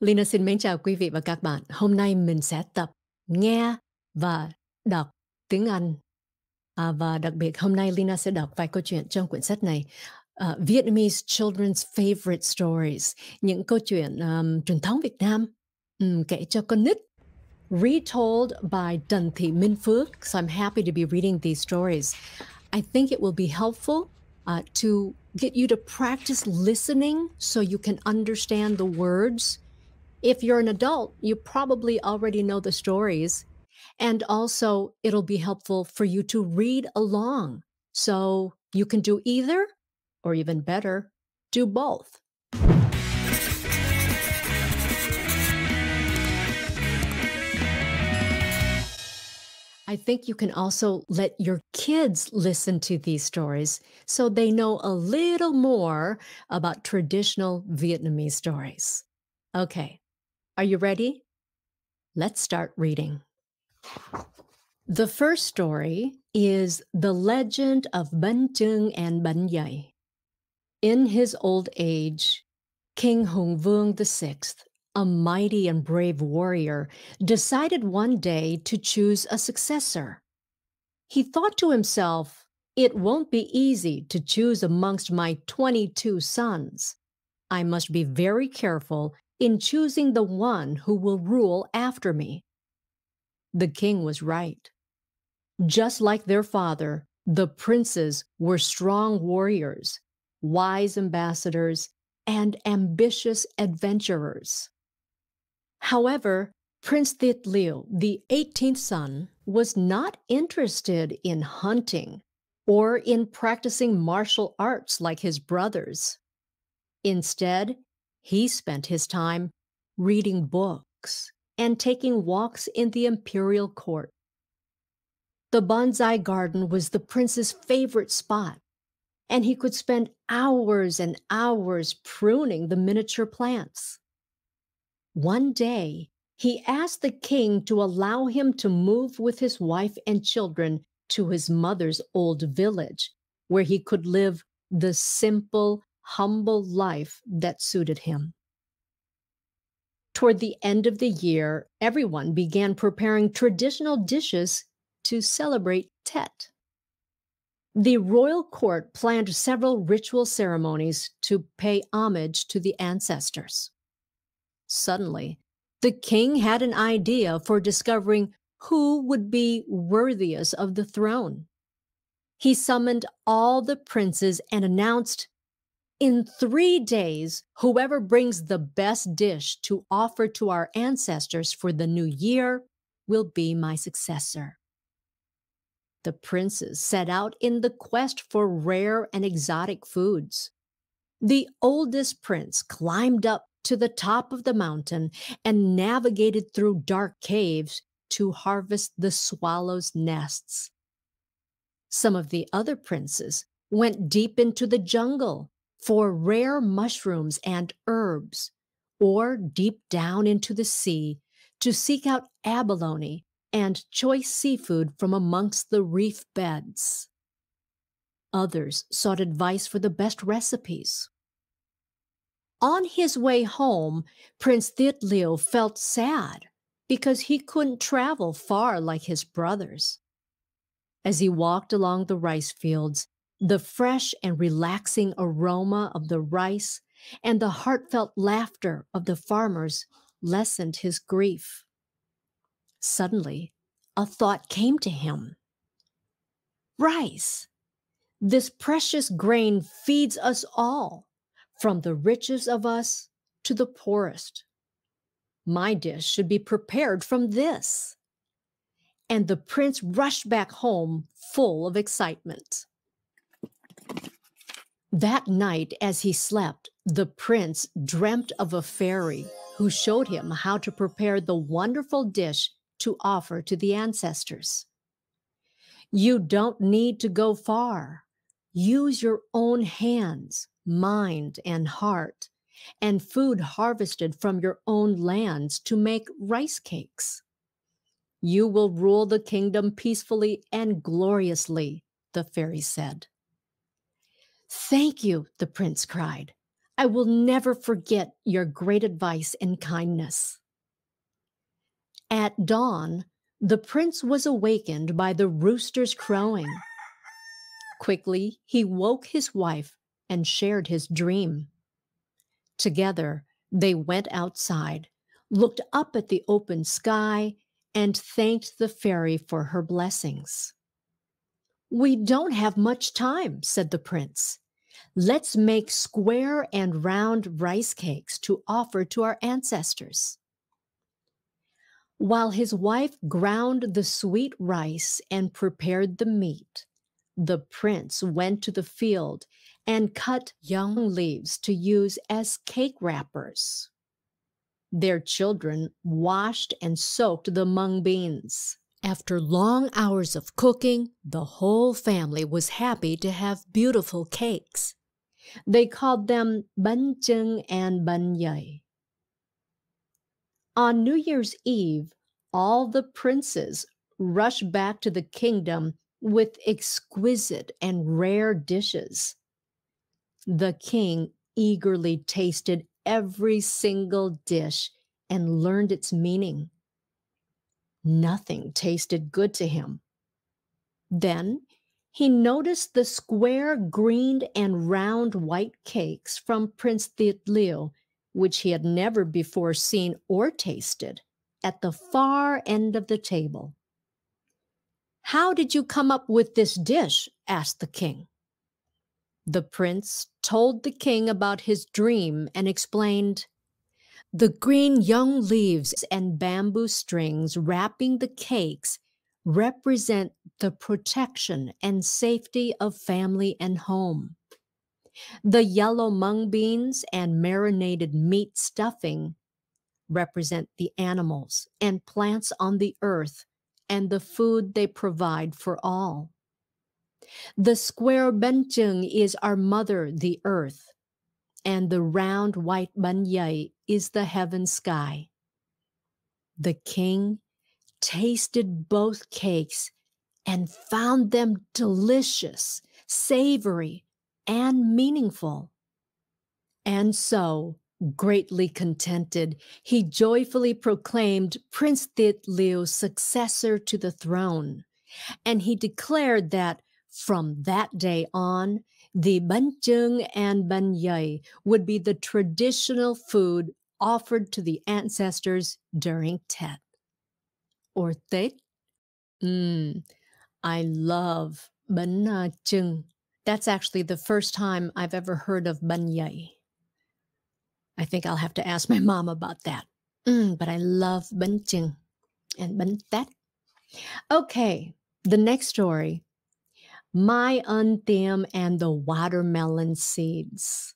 Lina xin mến chào quý vị và các bạn. Hôm nay mình sẽ tập nghe và đọc tiếng Anh. Và đặc biệt hôm nay Lina sẽ đọc vài câu chuyện trong quyển sách này. Vietnamese Children's Favorite Stories, những câu chuyện truyền thống Việt Nam kể cho con nít. Retold by Trần Thị Minh Phước. So I'm happy to be reading these stories. I think it will be helpful to get you to practice listening so you can understand the words. If you're an adult, you probably already know the stories. And also, it'll be helpful for you to read along. So you can do either, or even better, do both. I think you can also let your kids listen to these stories so they know a little more about traditional Vietnamese stories. Okay. Are you ready? Let's start reading. The first story is The Legend of Bánh Chưng and Bánh Dày. In his old age, King Hùng Vương VI, a mighty and brave warrior, decided one day to choose a successor. He thought to himself, "It won't be easy to choose amongst my 22 sons. I must be very careful in choosing the one who will rule after me." The king was right. Just like their father, the princes were strong warriors, wise ambassadors, and ambitious adventurers. However, Prince Tiết Liêu, the 18th son, was not interested in hunting or in practicing martial arts like his brothers. Instead, he spent his time reading books and taking walks in the imperial court. The bonsai garden was the prince's favorite spot, and he could spend hours and hours pruning the miniature plants. One day, he asked the king to allow him to move with his wife and children to his mother's old village, where he could live the simple, humble life that suited him. Toward the end of the year, everyone began preparing traditional dishes to celebrate Tet. The royal court planned several ritual ceremonies to pay homage to the ancestors. Suddenly, the king had an idea for discovering who would be worthiest of the throne. He summoned all the princes and announced, "In 3 days, whoever brings the best dish to offer to our ancestors for the new year will be my successor." The princes set out in the quest for rare and exotic foods. The oldest prince climbed up to the top of the mountain and navigated through dark caves to harvest the swallows' nests. Some of the other princes went deep into the jungle for rare mushrooms and herbs, or deep down into the sea to seek out abalone and choice seafood from amongst the reef beds. Others sought advice for the best recipes. On his way home, Prince Tiết Liêu felt sad because he couldn't travel far like his brothers. As he walked along the rice fields, the fresh and relaxing aroma of the rice and the heartfelt laughter of the farmers lessened his grief. Suddenly, a thought came to him. Rice! This precious grain feeds us all, from the richest of us to the poorest. My dish should be prepared from this. And the prince rushed back home full of excitement. That night, as he slept, the prince dreamt of a fairy who showed him how to prepare the wonderful dish to offer to the ancestors. You don't need to go far. Use your own hands, mind, and heart, and food harvested from your own lands to make rice cakes. You will rule the kingdom peacefully and gloriously, the fairy said. Thank you, the prince cried. I will never forget your great advice and kindness." At dawn, the prince was awakened by the rooster's crowing. Quickly, he woke his wife and shared his dream. Together, they went outside, looked up at the open sky, and thanked the fairy for her blessings. "We don't have much time," said the prince. "Let's make square and round rice cakes to offer to our ancestors." While his wife ground the sweet rice and prepared the meat, the prince went to the field and cut young leaves to use as cake wrappers. Their children washed and soaked the mung beans. After long hours of cooking, the whole family was happy to have beautiful cakes. They called them bánh chưng and bánh dày. On New Year's Eve, all the princes rushed back to the kingdom with exquisite and rare dishes. The king eagerly tasted every single dish and learned its meaning. Nothing tasted good to him. Then he noticed the square green and round white cakes from Prince Thiệu, which he had never before seen or tasted, at the far end of the table. "How did you come up with this dish?" asked the king. The prince told the king about his dream and explained, "The green young leaves and bamboo strings wrapping the cakes represent the protection and safety of family and home. The yellow mung beans and marinated meat stuffing represent the animals and plants on the earth and the food they provide for all. The square bánh chưng is our mother, the earth, and the round white bánh dày is the heaven sky." The king tasted both cakes and found them delicious, savory, and meaningful. And so, greatly contented, he joyfully proclaimed Prince Thiệu successor to the throne, and he declared that from that day on, the bánh chưng and bánh dày would be the traditional food offered to the ancestors during Tet, or Tết. I love bánh chưng. That's actually the first time I've ever heard of bánh dày. I think I'll have to ask my mom about that. But I love bánh chưng and bánh tét. Okay, the next story. My Tiêm and the Watermelon Seeds.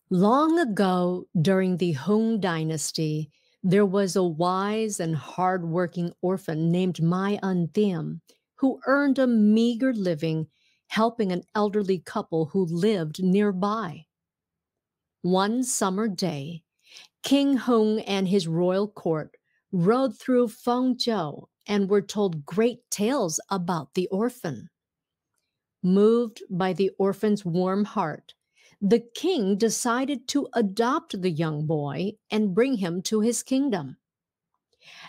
Long ago, during the Hung Dynasty, there was a wise and hard-working orphan named My Tiêm who earned a meager living helping an elderly couple who lived nearby. One summer day, King Hung and his royal court rode through Fengzhou and were told great tales about the orphan. Moved by the orphan's warm heart, the king decided to adopt the young boy and bring him to his kingdom.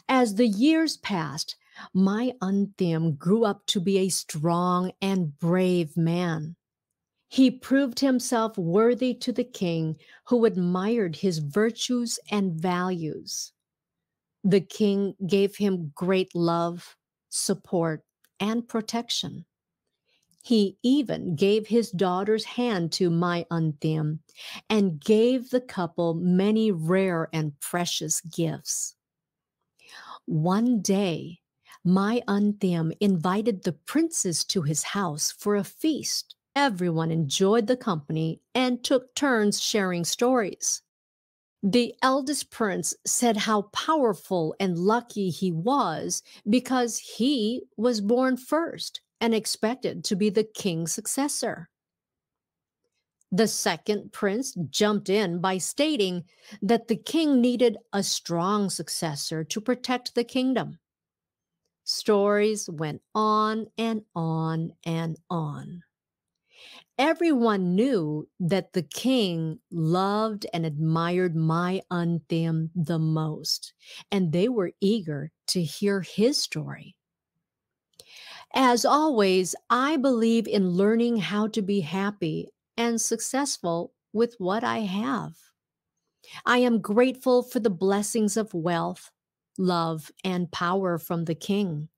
As the years passed, My Tiêm grew up to be a strong and brave man. He proved himself worthy to the king, who admired his virtues and values. The king gave him great love, support, and protection. He even gave his daughter's hand to My Tiêm and gave the couple many rare and precious gifts. One day, My Tiêm invited the princes to his house for a feast. Everyone enjoyed the company and took turns sharing stories. The eldest prince said how powerful and lucky he was because he was born first and expected to be the king's successor. The second prince jumped in by stating that the king needed a strong successor to protect the kingdom. Stories went on and on and on. Everyone knew that the king loved and admired my Anthem the most, and they were eager to hear his story. As always, I believe in learning how to be happy and successful with what I have. I am grateful for the blessings of wealth, love, and power from the king,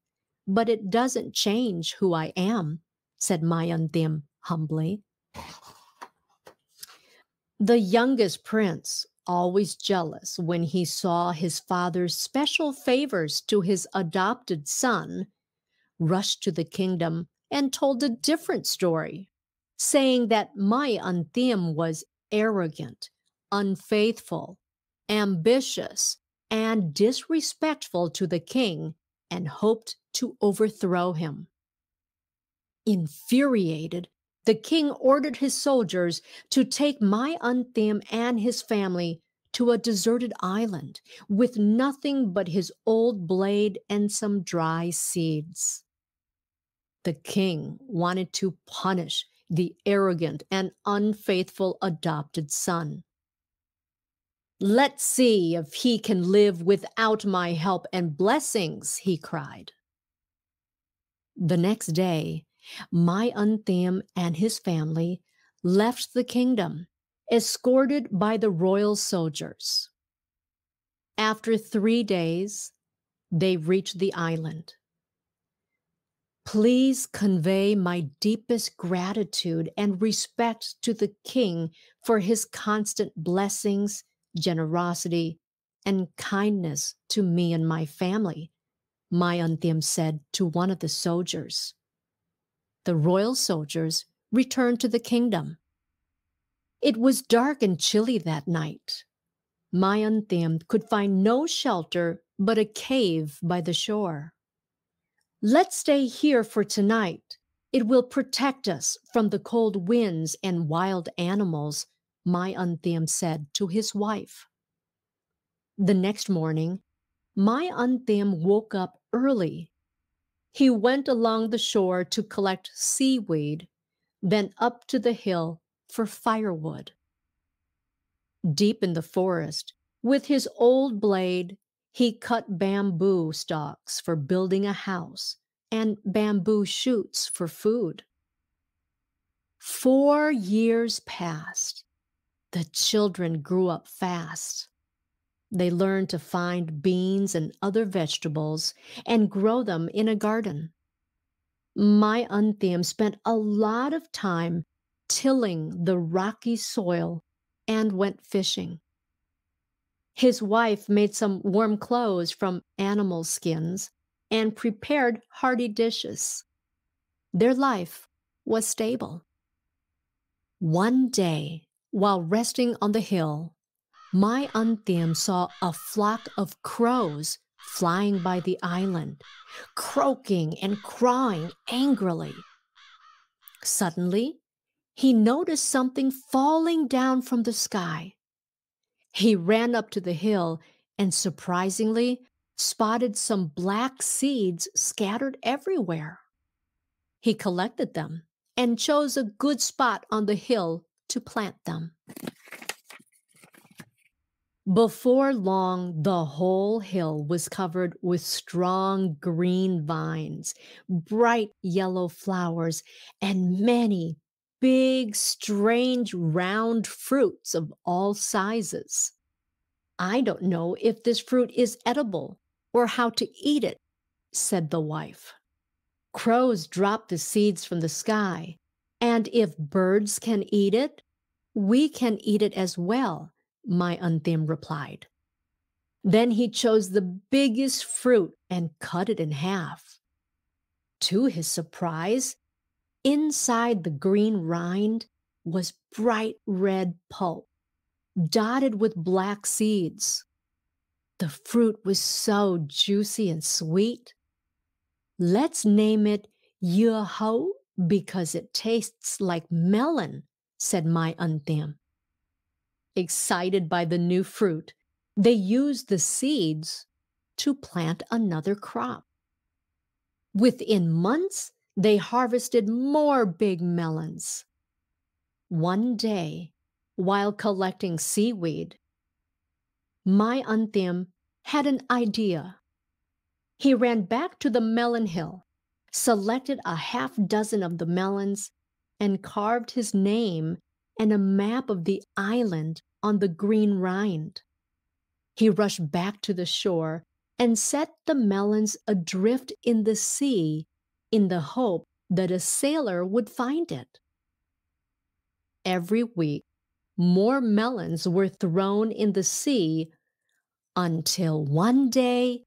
but it doesn't change who I am, said my Anthem humbly. The youngest prince, always jealous when he saw his father's special favors to his adopted son, rushed to the kingdom and told a different story, saying that my Anthem was arrogant, unfaithful, ambitious, and disrespectful to the king and hoped to overthrow him. Infuriated, the king ordered his soldiers to take my Anthem and his family to a deserted island with nothing but his old blade and some dry seeds. The king wanted to punish the arrogant and unfaithful adopted son. "Let's see if he can live without my help and blessings," he cried. The next day, my Anthem and his family left the kingdom, escorted by the royal soldiers. After 3 days, they reached the island. "Please convey my deepest gratitude and respect to the king for his constant blessings, generosity, and kindness to me and my family," my Anthem said to one of the soldiers. The royal soldiers returned to the kingdom. It was dark and chilly that night. My Anthem could find no shelter but a cave by the shore. "Let's stay here for tonight. It will protect us from the cold winds and wild animals," my Anthem said to his wife. The next morning, my Anthem woke up early. He went along the shore to collect seaweed, then up to the hill for firewood. Deep in the forest, with his old blade, he cut bamboo stalks for building a house and bamboo shoots for food. 4 years passed. The children grew up fast. They learned to find beans and other vegetables and grow them in a garden. My Anthem spent a lot of time tilling the rocky soil and went fishing. His wife made some warm clothes from animal skins and prepared hearty dishes. Their life was stable. One day, while resting on the hill, my Anthem saw a flock of crows flying by the island, croaking and cawing angrily. Suddenly, he noticed something falling down from the sky. He ran up to the hill and surprisingly spotted some black seeds scattered everywhere. He collected them and chose a good spot on the hill to plant them. Before long, the whole hill was covered with strong green vines, bright yellow flowers, and many big, strange, round fruits of all sizes. "I don't know if this fruit is edible or how to eat it," said the wife. "Crows drop the seeds from the sky, and if birds can eat it, we can eat it as well," my Anthem replied. Then he chose the biggest fruit and cut it in half. To his surprise, inside the green rind was bright red pulp, dotted with black seeds. The fruit was so juicy and sweet. "Let's name it Ho because it tastes like melon," said my Anthem. Excited by the new fruit, they used the seeds to plant another crop. Within months, they harvested more big melons. One day, while collecting seaweed, my Antim had an idea. He ran back to the melon hill, selected a half dozen of the melons, and carved his name and a map of the island on the green rind. He rushed back to the shore and set the melons adrift in the sea in the hope that a sailor would find it. Every week, more melons were thrown in the sea until one day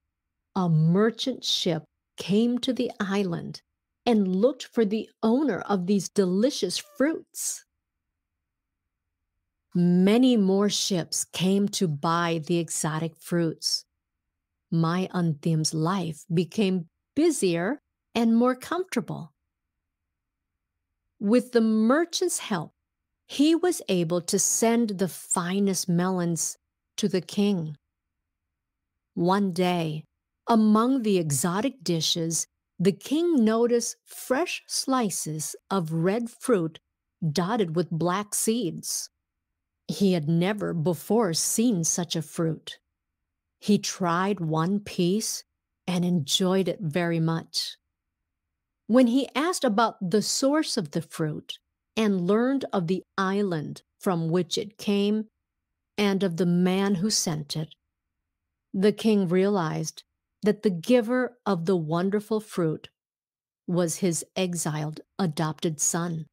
a merchant ship came to the island and looked for the owner of these delicious fruits. Many more ships came to buy the exotic fruits. My Antim's life became busier and more comfortable. With the merchant's help, he was able to send the finest melons to the king. One day, among the exotic dishes, the king noticed fresh slices of red fruit dotted with black seeds. He had never before seen such a fruit. He tried one piece and enjoyed it very much. When he asked about the source of the fruit and learned of the island from which it came and of the man who sent it, the king realized that the giver of the wonderful fruit was his exiled adopted son.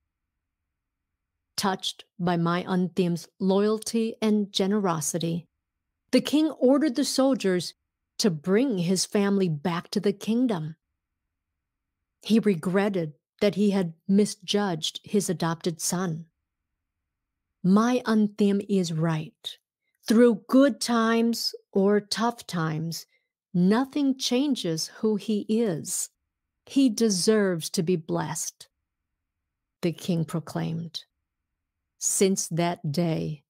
Touched by my Antim's loyalty and generosity, the king ordered the soldiers to bring his family back to the kingdom. He regretted that he had misjudged his adopted son. My Antim is right. Through good times or tough times, nothing changes who he is. He deserves to be blessed, the king proclaimed. Since that day,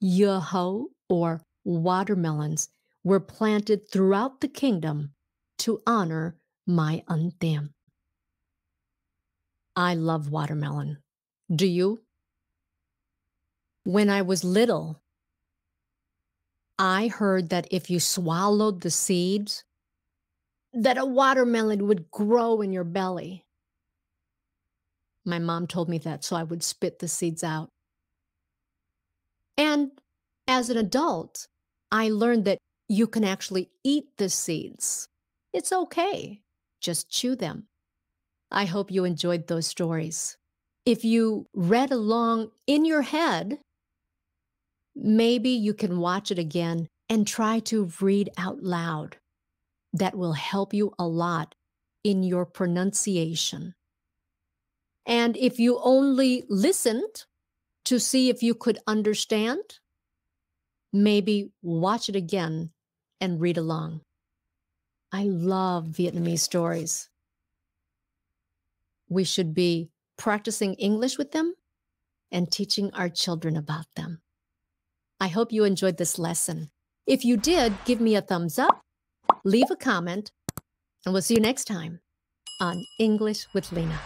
dưa hấu, or watermelons, were planted throughout the kingdom to honor my Antim. I love watermelon. Do you? When I was little, I heard that if you swallowed the seeds, that a watermelon would grow in your belly. My mom told me that, so I would spit the seeds out. And as an adult, I learned that you can actually eat the seeds. It's okay. Just chew them. I hope you enjoyed those stories. If you read along in your head, maybe you can watch it again and try to read out loud. That will help you a lot in your pronunciation. And if you only listened to see if you could understand, maybe watch it again and read along. I love Vietnamese stories. We should be practicing English with them and teaching our children about them. I hope you enjoyed this lesson. If you did, give me a thumbs up, leave a comment, and we'll see you next time on English with Leyna.